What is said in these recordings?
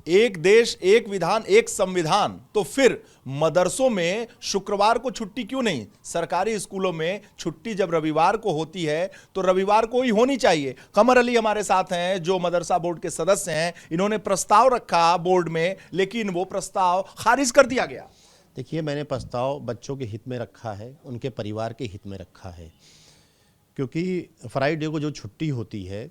एक देश, एक विधान, एक संविधान, तो फिर मदरसों में शुक्रवार को छुट्टी क्यों नहीं? सरकारी स्कूलों में छुट्टी जब रविवार को होती है तो रविवार को ही होनी चाहिए। कमर अली हमारे साथ हैं जो मदरसा बोर्ड के सदस्य हैं। इन्होंने प्रस्ताव रखा बोर्ड में, लेकिन वो प्रस्ताव खारिज कर दिया गया। देखिए, मैंने प्रस्ताव बच्चों के हित में रखा है, उनके परिवार के हित में रखा है, क्योंकि फ्राइडे को जो छुट्टी होती है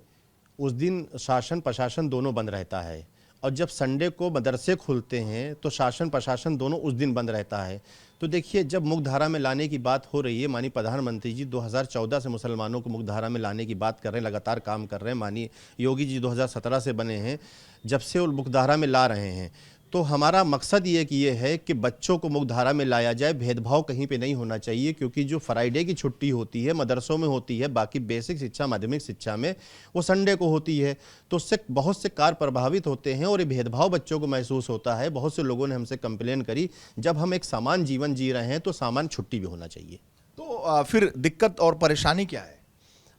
उस दिन शासन प्रशासन दोनों बंद रहता है, और जब संडे को मदरसे खुलते हैं तो शासन प्रशासन दोनों उस दिन बंद रहता है। तो देखिए, जब मुख्यधारा में लाने की बात हो रही है, माननीय प्रधानमंत्री जी 2014 से मुसलमानों को मुख्यधारा में लाने की बात कर रहे हैं, लगातार काम कर रहे हैं। माननीय योगी जी 2017 से बने हैं, जब से वो मुख्यधारा में ला रहे हैं। तो हमारा मकसद ये है कि बच्चों को मुख्यधारा में लाया जाए, भेदभाव कहीं पे नहीं होना चाहिए, क्योंकि जो फ्राइडे की छुट्टी होती है मदरसों में होती है, बाकी बेसिक शिक्षा माध्यमिक शिक्षा में वो संडे को होती है। तो उससे बहुत से कार्य प्रभावित होते हैं और ये भेदभाव बच्चों को महसूस होता है। बहुत से लोगों ने हमसे कंप्लेन करी, जब हम एक समान जीवन जी रहे हैं तो समान छुट्टी भी होना चाहिए। तो फिर दिक्कत और परेशानी क्या है?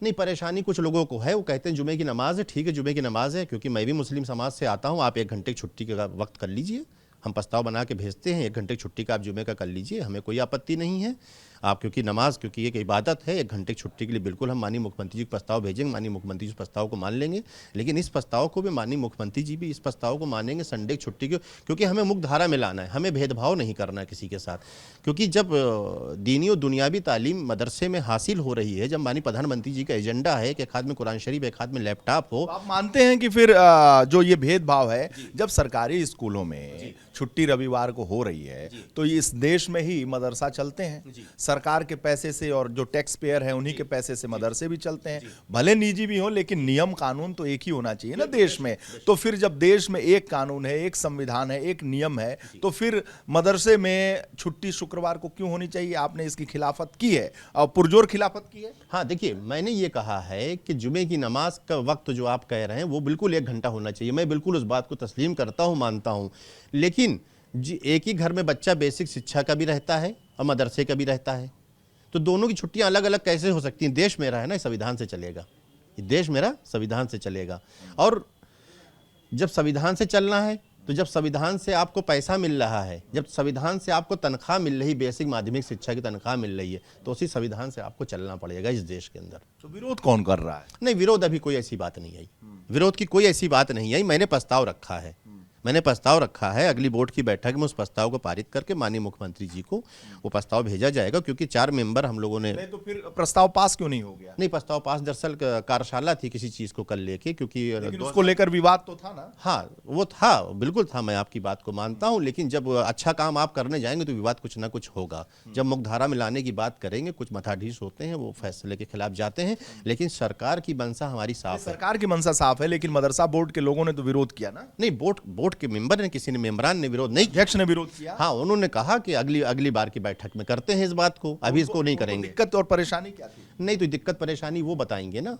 नहीं, परेशानी कुछ लोगों को है, वो कहते हैं जुमे की नमाज है। ठीक है, जुमे की नमाज है, क्योंकि मैं भी मुस्लिम समाज से आता हूँ। आप 1 घंटे की छुट्टी का वक्त कर लीजिए, हम प्रस्ताव बना के भेजते हैं। 1 घंटे की छुट्टी का आप जुमे का कर लीजिए, हमें कोई आपत्ति नहीं है। आप क्योंकि नमाज, क्योंकि एक इबादत है, 1 घंटे की छुट्टी के लिए बिल्कुल हम माननीय मुख्यमंत्री जी को प्रस्ताव भेजेंगे। माननीय मुख्यमंत्री जी इस प्रस्ताव को मान लेंगे, लेकिन इस प्रस्ताव को भी माननीय मुख्यमंत्री जी भी इस प्रस्ताव को मानेंगे संडे की छुट्टी को, क्योंकि हमें मुख्यधारा में लाना है, हमें भेदभाव नहीं करना है किसी के साथ। क्योंकि जब दीनी और दुनियावी तालीम मदरसे में हासिल हो रही है, जब माननीय प्रधानमंत्री जी का एजेंडा है कि एक हाथ में कुरान शरीफ, एक हाथ में लैपटॉप हो। आप मानते हैं कि फिर जो ये भेदभाव है, जब सरकारी स्कूलों में छुट्टी रविवार को हो रही है तो इस देश में ही मदरसा चलते हैं, सरकार के पैसे से, और जो टैक्स पेयर हैं उन्हीं के पैसे से मदरसे भी चलते हैं। भले निजी भी हो, लेकिन नियम कानून तो एक ही होना चाहिए ना देश में। तो फिर जब देश में एक कानून है, एक संविधान है, एक नियम है, तो फिर मदरसे में छुट्टी शुक्रवार को क्यों होनी चाहिए? आपने इसकी खिलाफत की है और पुरजोर खिलाफत की है। हाँ, देखिए, मैंने ये कहा है कि जुमे की नमाज का वक्त जो आप कह रहे हैं वो बिल्कुल 1 घंटा होना चाहिए। मैं बिल्कुल उस बात को तस्लीम करता हूँ, मानता हूँ, लेकिन जी एक ही घर में बच्चा बेसिक शिक्षा का भी रहता है और मदरसे का भी रहता है, तो दोनों की छुट्टियां अलग अलग कैसे हो सकती हैं? देश मेरा है ना, संविधान से चलेगा, ये देश मेरा संविधान से चलेगा। और जब संविधान से चलना है, तो जब संविधान से आपको पैसा मिल रहा है, जब संविधान से आपको तनख्वाह मिल रही, बेसिक माध्यमिक शिक्षा की तनख्वाह मिल रही है, तो उसी संविधान से आपको चलना पड़ेगा इस देश के अंदर। तो विरोध कौन कर रहा है? नहीं, विरोध अभी कोई ऐसी बात नहीं आई, विरोध की कोई ऐसी बात नहीं आई। मैंने प्रस्ताव रखा है, मैंने प्रस्ताव रखा है, अगली बोर्ड की बैठक में उस प्रस्ताव को पारित करके माननीय मुख्यमंत्री जी को वो प्रस्ताव भेजा जाएगा, क्योंकि 4 मेंबर हम लोगों ने। नहीं तो फिर प्रस्ताव पास क्यों नहीं हो गया? नहीं, प्रस्ताव पास दरअसल कार्यशाला थी किसी चीज को कल लेके, क्योंकि उसको लेकर विवाद तो था ना। हाँ, वो था, बिल्कुल था, मैं आपकी बात को मानता हूँ, लेकिन जब अच्छा काम आप करने जाएंगे तो विवाद कुछ ना कुछ होगा। जब मुख्यधारा में लाने की बात करेंगे, कुछ मथाधीश होते हैं, वो फैसले के खिलाफ जाते हैं, लेकिन सरकार की मंशा हमारी साफ है। सरकार की मंशा साफ है, लेकिन मदरसा बोर्ड के लोगों ने तो विरोध किया ना। नहीं, बोर्ड के मेंबर ने, किसी मेंबरान ने विरोध नहीं, अध्यक्ष ने विरोध किया। हाँ, उन्होंने कहा कि अगली बार की बैठक में करते हैं इस बात को, अभी इसको नहीं करेंगे। दिक्कत और परेशानी क्या थी? नहीं, तो दिक्कत परेशानी वो बताएंगे ना।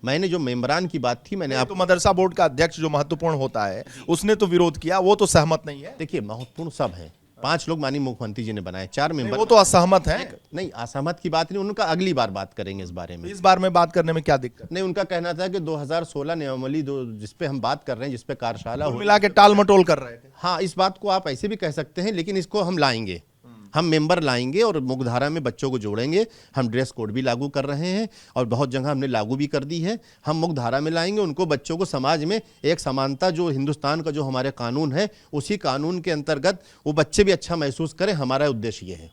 मैंने जो मेंबरान की बात थी, मैंने आप तो मदरसा बोर्ड का अध्यक्ष जो महत्वपूर्ण होता है उसने तो विरोध किया, वो तो सहमत नहीं है। देखिए, महत्वपूर्ण सब है, 5 लोग माननीय मुख्यमंत्री जी ने बनाए, 4 मेंबर। वो तो असहमत है। नहीं, असहमत की बात नहीं, उनका अगली बार बात करेंगे इस बारे में। इस बार में बात करने में क्या दिक्कत? नहीं, उनका कहना था कि 2016 नियमावली जिसपे हम बात कर रहे हैं, जिसपे कार्यशाला मिला के टाल मटोल कर रहे थे। हाँ, इस बात को आप ऐसे भी कह सकते हैं, लेकिन इसको हम लाएंगे, हम मेंबर लाएंगे और मुख्यधारा में बच्चों को जोड़ेंगे। हम ड्रेस कोड भी लागू कर रहे हैं और बहुत जगह हमने लागू भी कर दी है। हम मुख्यधारा में लाएंगे उनको, बच्चों को समाज में एक समानता, जो हिंदुस्तान का जो हमारे कानून है, उसी कानून के अंतर्गत वो बच्चे भी अच्छा महसूस करें। हमारा उद्देश्य ये है।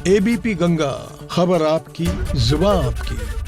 एबीपी गंगा, खबर आपकी, जुबान आपकी।